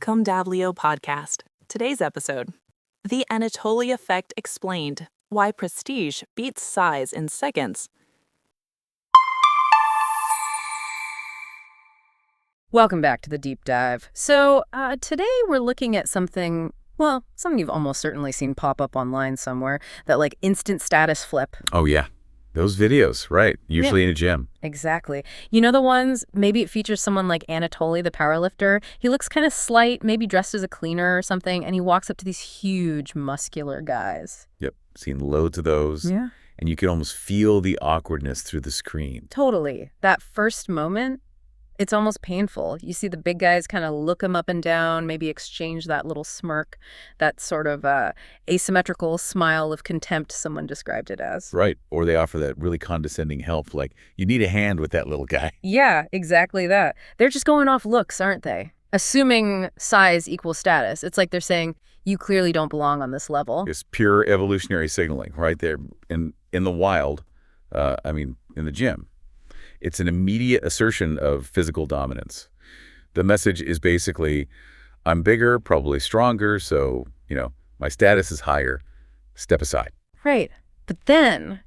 COMW podcast. Today's episode: The Anatoly Effect explained. Why prestige beats size in seconds. Welcome back to the deep dive. So today we're looking at something you've almost certainly seen pop up online somewhere, that like instant status flip. Oh, yeah. Those videos, right. Usually in a gym. Exactly. You know the ones, maybe it features someone like Anatoly, the powerlifter. He looks kind of slight, maybe dressed as a cleaner or something, and he walks up to these huge muscular guys. Yep. Seen loads of those. Yeah. And you can almost feel the awkwardness through the screen. Totally. That first moment, it's almost painful. You see the big guys kind of look him up and down, maybe exchange that little smirk, that sort of asymmetrical smile of contempt someone described it as. Right. Or they offer that really condescending help, like, you need a hand with that little guy. Yeah, exactly that. They're just going off looks, aren't they? Assuming size equals status. It's like they're saying, you clearly don't belong on this level. It's pure evolutionary signaling right there in the wild, in the gym. It's an immediate assertion of physical dominance. The message is basically, I'm bigger, probably stronger, so, my status is higher. Step aside. Right. But then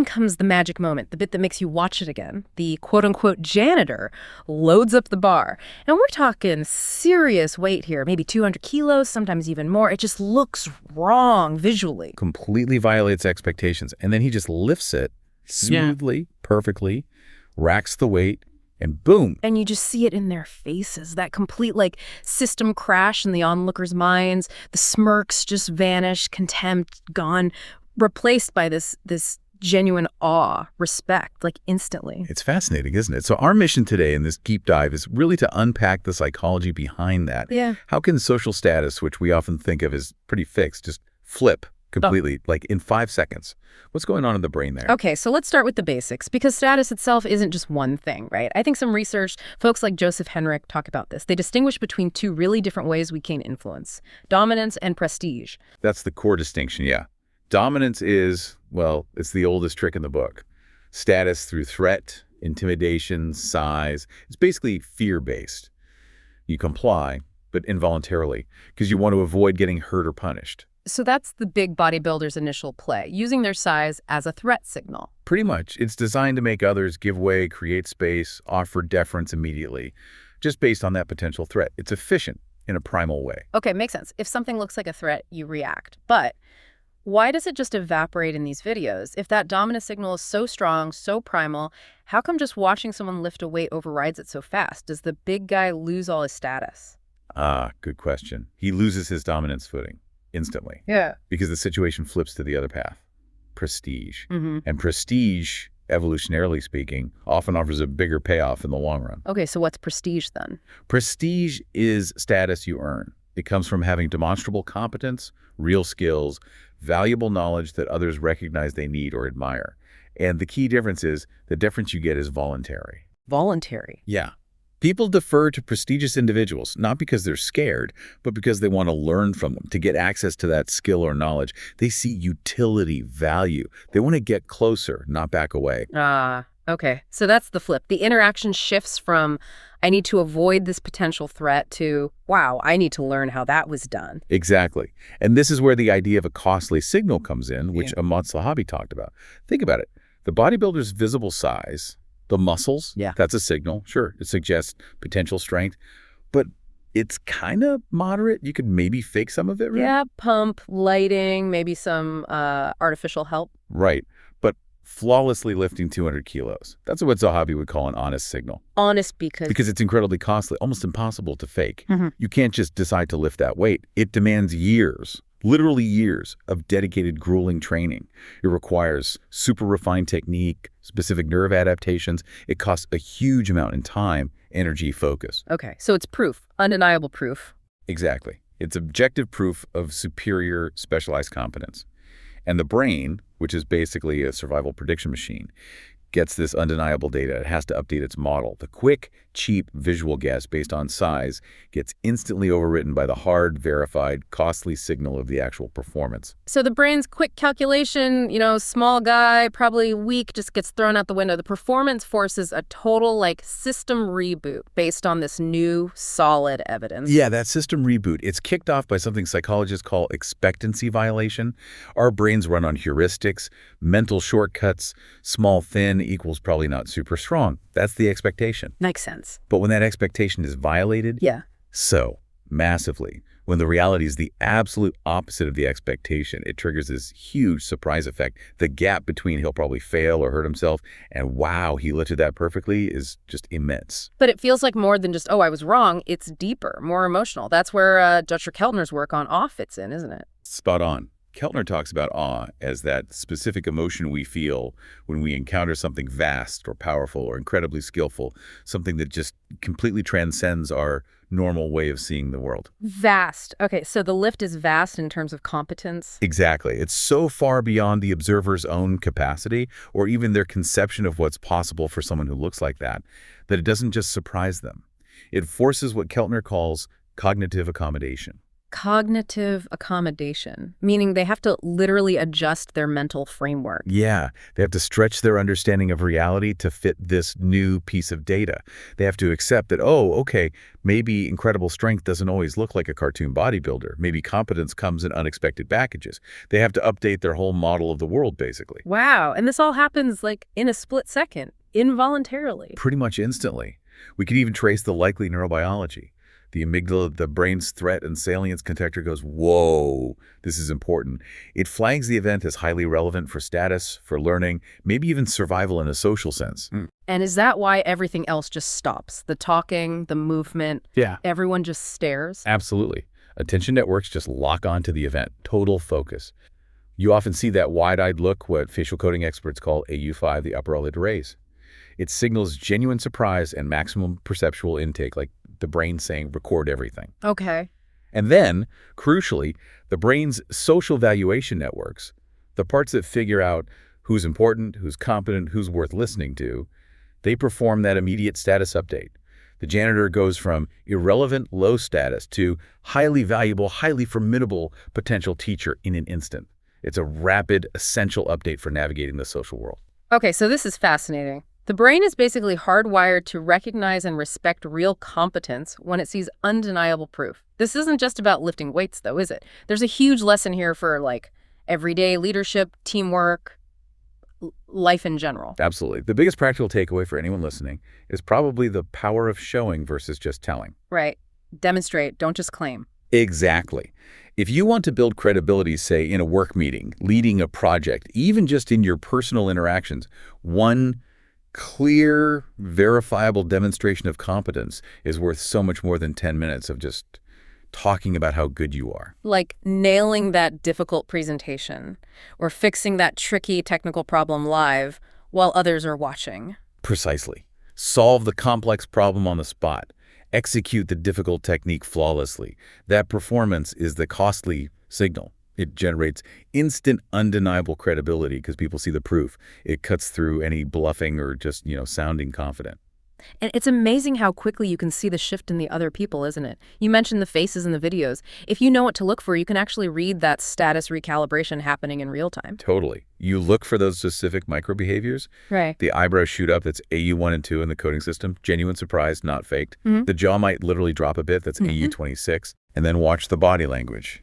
comes the magic moment, the bit that makes you watch it again. The quote-unquote janitor loads up the bar. And we're talking serious weight here, maybe 200 kilos, sometimes even more. It just looks wrong visually. Completely violates expectations. And then he just lifts it smoothly, perfectly, racks the weight, and boom. And you just see it in their faces, that complete system crash in the onlookers' minds. The smirks just vanish, contempt gone, replaced by this genuine awe, respect, instantly. It's fascinating, isn't it? So our mission today in this deep dive is really to unpack the psychology behind that. Yeah. How can social status, which we often think of as pretty fixed, just flip completely, in 5 seconds? What's going on in the brain there? Okay, so let's start with the basics, because status itself isn't just one thing, right? I think some research, folks like Joseph Henrich talk about this. They distinguish between two really different ways we gain influence: dominance and prestige. That's the core distinction, yeah. Dominance is, it's the oldest trick in the book. Status through threat, intimidation, size. It's basically fear-based. You comply, but involuntarily, because you want to avoid getting hurt or punished. So that's the big bodybuilder's initial play, using their size as a threat signal. Pretty much. It's designed to make others give way, create space, offer deference immediately, just based on that potential threat. It's efficient in a primal way. Okay, makes sense. If something looks like a threat, you react. But why does it just evaporate in these videos? If that dominant signal is so strong, so primal, how come just watching someone lift a weight overrides it so fast? Does the big guy lose all his status? Good question. He loses his dominance footing instantly. Yeah. Because the situation flips to the other path. Prestige. Mm-hmm. And prestige, evolutionarily speaking, often offers a bigger payoff in the long run. Okay, so what's prestige then? Prestige is status you earn. It comes from having demonstrable competence, real skills, valuable knowledge that others recognize they need or admire. And the key difference is the difference you get is voluntary. Voluntary? Yeah. People defer to prestigious individuals, not because they're scared, but because they want to learn from them, to get access to that skill or knowledge. They see utility, value. They want to get closer, not back away. Okay. So that's the flip. The interaction shifts from, I need to avoid this potential threat, to, wow, I need to learn how that was done. Exactly. And this is where the idea of a costly signal comes in, which Ahmad Sahabi talked about. Think about it. The bodybuilder's visible size, the muscles, that's a signal. Sure, it suggests potential strength, but it's kind of moderate. You could maybe fake some of it, right? Yeah, pump, lighting, maybe some artificial help. Right, but flawlessly lifting 200 kilos. That's what Zahabi would call an honest signal. Honest because it's incredibly costly, almost impossible to fake. Mm-hmm. You can't just decide to lift that weight. It demands years. Literally years of dedicated, grueling training. It requires super refined technique, specific nerve adaptations. It costs a huge amount in time, energy, focus. Okay, so it's proof, undeniable proof. Exactly. It's objective proof of superior specialized competence. And the brain, which is basically a survival prediction machine, gets this undeniable data. It has to update its model. The quick, cheap visual guess based on size gets instantly overwritten by the hard, verified, costly signal of the actual performance. So the brain's quick calculation, small guy, probably weak, just gets thrown out the window. The performance forces a total, system reboot based on this new, solid evidence. Yeah, that system reboot, it's kicked off by something psychologists call expectancy violation. Our brains run on heuristics, mental shortcuts, small thin equals probably not super strong. That's the expectation. Makes sense. But when that expectation is violated, Yeah. so massively, when the reality is the absolute opposite of the expectation, it triggers this huge surprise effect. The gap between he'll probably fail or hurt himself and wow, he lifted that perfectly is just immense. But it feels like more than just, oh, I was wrong. It's deeper, more emotional. That's where Dr. Keltner's work on awe fits in, isn't it? Spot on. Keltner talks about awe as that specific emotion we feel when we encounter something vast or powerful or incredibly skillful, something that just completely transcends our normal way of seeing the world. Vast. Okay, so the lift is vast in terms of competence. Exactly. It's so far beyond the observer's own capacity or even their conception of what's possible for someone who looks like that it doesn't just surprise them. It forces what Keltner calls cognitive accommodation. Cognitive accommodation, meaning they have to literally adjust their mental framework. Yeah, they have to stretch their understanding of reality to fit this new piece of data. They have to accept that, oh, okay, maybe incredible strength doesn't always look like a cartoon bodybuilder. Maybe competence comes in unexpected packages. They have to update their whole model of the world, basically. Wow, and this all happens in a split second, involuntarily. Pretty much instantly. We can even trace the likely neurobiology. The amygdala, the brain's threat and salience detector goes, whoa, this is important. It flags the event as highly relevant for status, for learning, maybe even survival in a social sense. And is that why everything else just stops? The talking, the movement, Yeah. everyone just stares? Absolutely. Attention networks just lock on to the event, total focus. You often see that wide-eyed look, what facial coding experts call AU5, the upper eyelid raise. It signals genuine surprise and maximum perceptual intake, like the brain saying, record everything. Okay. And then, crucially, the brain's social valuation networks, the parts that figure out who's important, who's competent, who's worth listening to, they perform that immediate status update. The janitor goes from irrelevant, low status to highly valuable, highly formidable potential teacher in an instant. It's a rapid, essential update for navigating the social world. Okay, so this is fascinating. The brain is basically hardwired to recognize and respect real competence when it sees undeniable proof. This isn't just about lifting weights, though, is it? There's a huge lesson here for, everyday leadership, teamwork, life in general. Absolutely. The biggest practical takeaway for anyone listening is probably the power of showing versus just telling. Right. Demonstrate, don't just claim. Exactly. If you want to build credibility, say, in a work meeting, leading a project, even just in your personal interactions, one clear, verifiable demonstration of competence is worth so much more than 10 minutes of just talking about how good you are. Like nailing that difficult presentation or fixing that tricky technical problem live while others are watching. Precisely. Solve the complex problem on the spot. Execute the difficult technique flawlessly. That performance is the costly signal. It generates instant, undeniable credibility because people see the proof. It cuts through any bluffing or just, sounding confident. And it's amazing how quickly you can see the shift in the other people, isn't it? You mentioned the faces in the videos. If you know what to look for, you can actually read that status recalibration happening in real time. Totally. You look for those specific micro-behaviors. Right. The eyebrows shoot up, that's AU1 and 2 in the coding system. Genuine surprise, not faked. The jaw might literally drop a bit, that's AU26. And then watch the body language.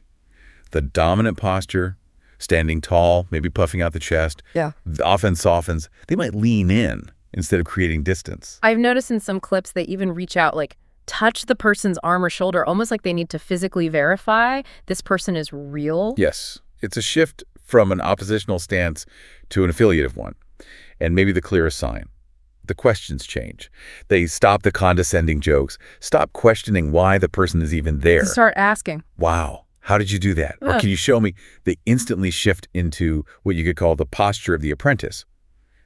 The dominant posture, standing tall, maybe puffing out the chest. Yeah. Often softens. They might lean in instead of creating distance. I've noticed in some clips they even reach out, touch the person's arm or shoulder, almost like they need to physically verify this person is real. Yes. It's a shift from an oppositional stance to an affiliative one. And maybe the clearest sign. The questions change. They stop the condescending jokes. Stop questioning why the person is even there. Start asking. Wow. How did you do that? Or can you show me? They instantly shift into what you could call the posture of the apprentice.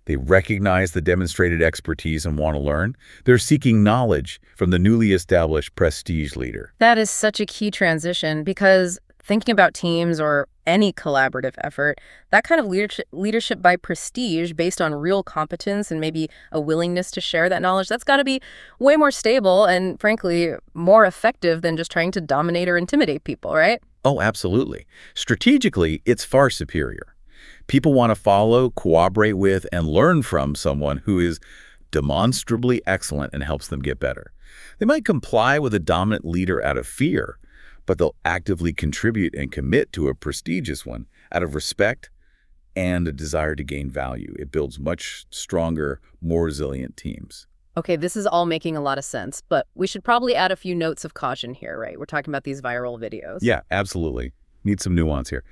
They recognize the demonstrated expertise and want to learn. They're seeking knowledge from the newly established prestige leader. That is such a key transition because thinking about teams or any collaborative effort, that kind of leadership by prestige based on real competence and maybe a willingness to share that knowledge, that's got to be way more stable and, frankly, more effective than just trying to dominate or intimidate people, right? Oh, absolutely. Strategically, it's far superior. People want to follow, cooperate with, and learn from someone who is demonstrably excellent and helps them get better. They might comply with a dominant leader out of fear, but they'll actively contribute and commit to a prestigious one out of respect and a desire to gain value. It builds much stronger, more resilient teams. Okay, this is all making a lot of sense, but we should probably add a few notes of caution here, right? We're talking about these viral videos. Yeah, absolutely. Need some nuance here.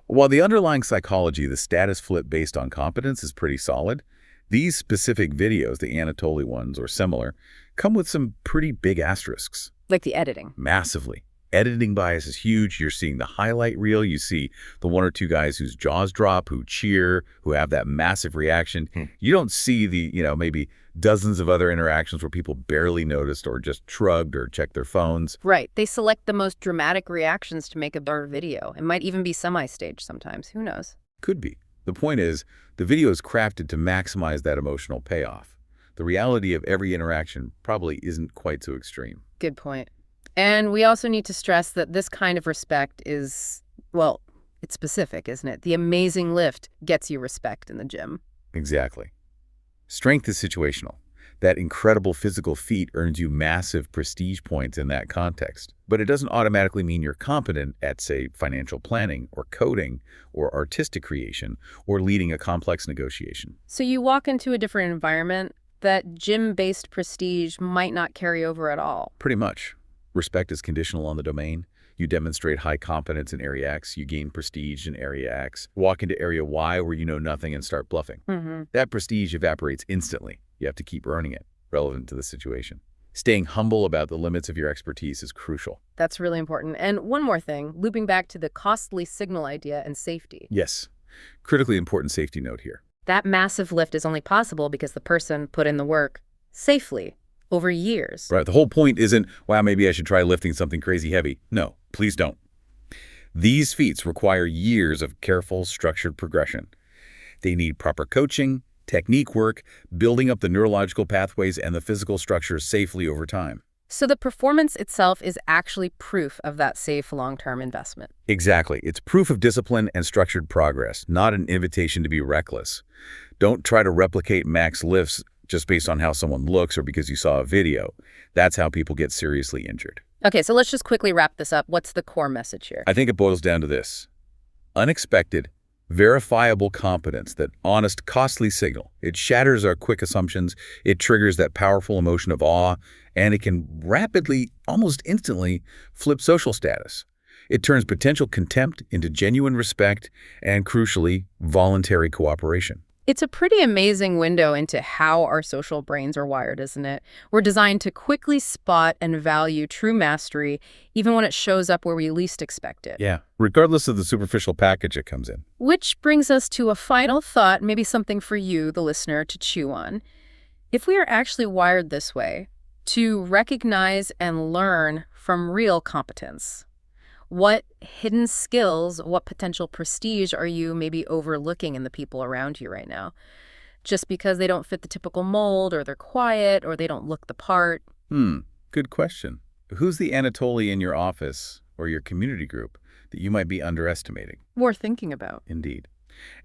While the underlying psychology, the status flip based on competence, is pretty solid, these specific videos, the Anatoly ones or similar, come with some pretty big asterisks. Like the editing. Massively. Editing bias is huge. You're seeing the highlight reel. You see the one or two guys whose jaws drop, who cheer, who have that massive reaction. You don't see the, maybe dozens of other interactions where people barely noticed or just shrugged or checked their phones. Right. They select the most dramatic reactions to make a better video. It might even be semi-staged sometimes. Who knows? Could be. The point is, the video is crafted to maximize that emotional payoff. The reality of every interaction probably isn't quite so extreme. Good point. And we also need to stress that this kind of respect is, well, it's specific, isn't it? The amazing lift gets you respect in the gym. Exactly. Strength is situational. That incredible physical feat earns you massive prestige points in that context. But it doesn't automatically mean you're competent at, say, financial planning or coding or artistic creation or leading a complex negotiation. So you walk into a different environment, that gym-based prestige might not carry over at all. Pretty much. Respect is conditional on the domain. You demonstrate high competence in Area X, you gain prestige in Area X. Walk into Area Y where you know nothing and start bluffing. That prestige evaporates instantly. You have to keep earning it, relevant to the situation. Staying humble about the limits of your expertise is crucial. That's really important. And one more thing, looping back to the costly signal idea and safety. Yes. Critically important safety note here. That massive lift is only possible because the person put in the work safely over years. Right. The whole point isn't, wow, maybe I should try lifting something crazy heavy. No, please don't. These feats require years of careful, structured progression. They need proper coaching, technique work, building up the neurological pathways and the physical structures safely over time. So the performance itself is actually proof of that safe long-term investment. Exactly. It's proof of discipline and structured progress, not an invitation to be reckless. Don't try to replicate max lifts just based on how someone looks or because you saw a video. That's how people get seriously injured. Okay, so let's just quickly wrap this up. What's the core message here? I think it boils down to this. Unexpected, verifiable competence, that honest, costly signal. It shatters our quick assumptions, it triggers that powerful emotion of awe, and it can rapidly, almost instantly, flip social status. It turns potential contempt into genuine respect and, crucially, voluntary cooperation. It's a pretty amazing window into how our social brains are wired, isn't it? We're designed to quickly spot and value true mastery, even when it shows up where we least expect it. Yeah, regardless of the superficial package it comes in. Which brings us to a final thought, maybe something for you, the listener, to chew on. If we are actually wired this way, to recognize and learn from real competence, what hidden skills, what potential prestige are you maybe overlooking in the people around you right now? Just because they don't fit the typical mold, or they're quiet, or they don't look the part? Good question. Who's the Anatoly in your office or your community group that you might be underestimating? Worth thinking about. Indeed.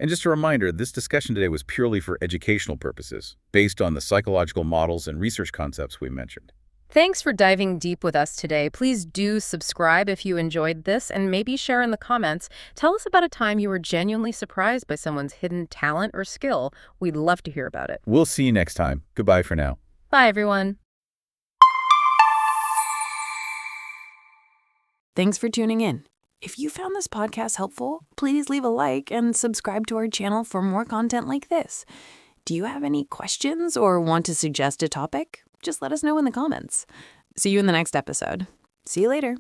And just a reminder, this discussion today was purely for educational purposes, based on the psychological models and research concepts we mentioned. Thanks for diving deep with us today. Please do subscribe if you enjoyed this, and maybe share in the comments. Tell us about a time you were genuinely surprised by someone's hidden talent or skill. We'd love to hear about it. We'll see you next time. Goodbye for now. Bye, everyone. Thanks for tuning in. If you found this podcast helpful, please leave a like and subscribe to our channel for more content like this. Do you have any questions or want to suggest a topic? Just let us know in the comments. See you in the next episode. See you later.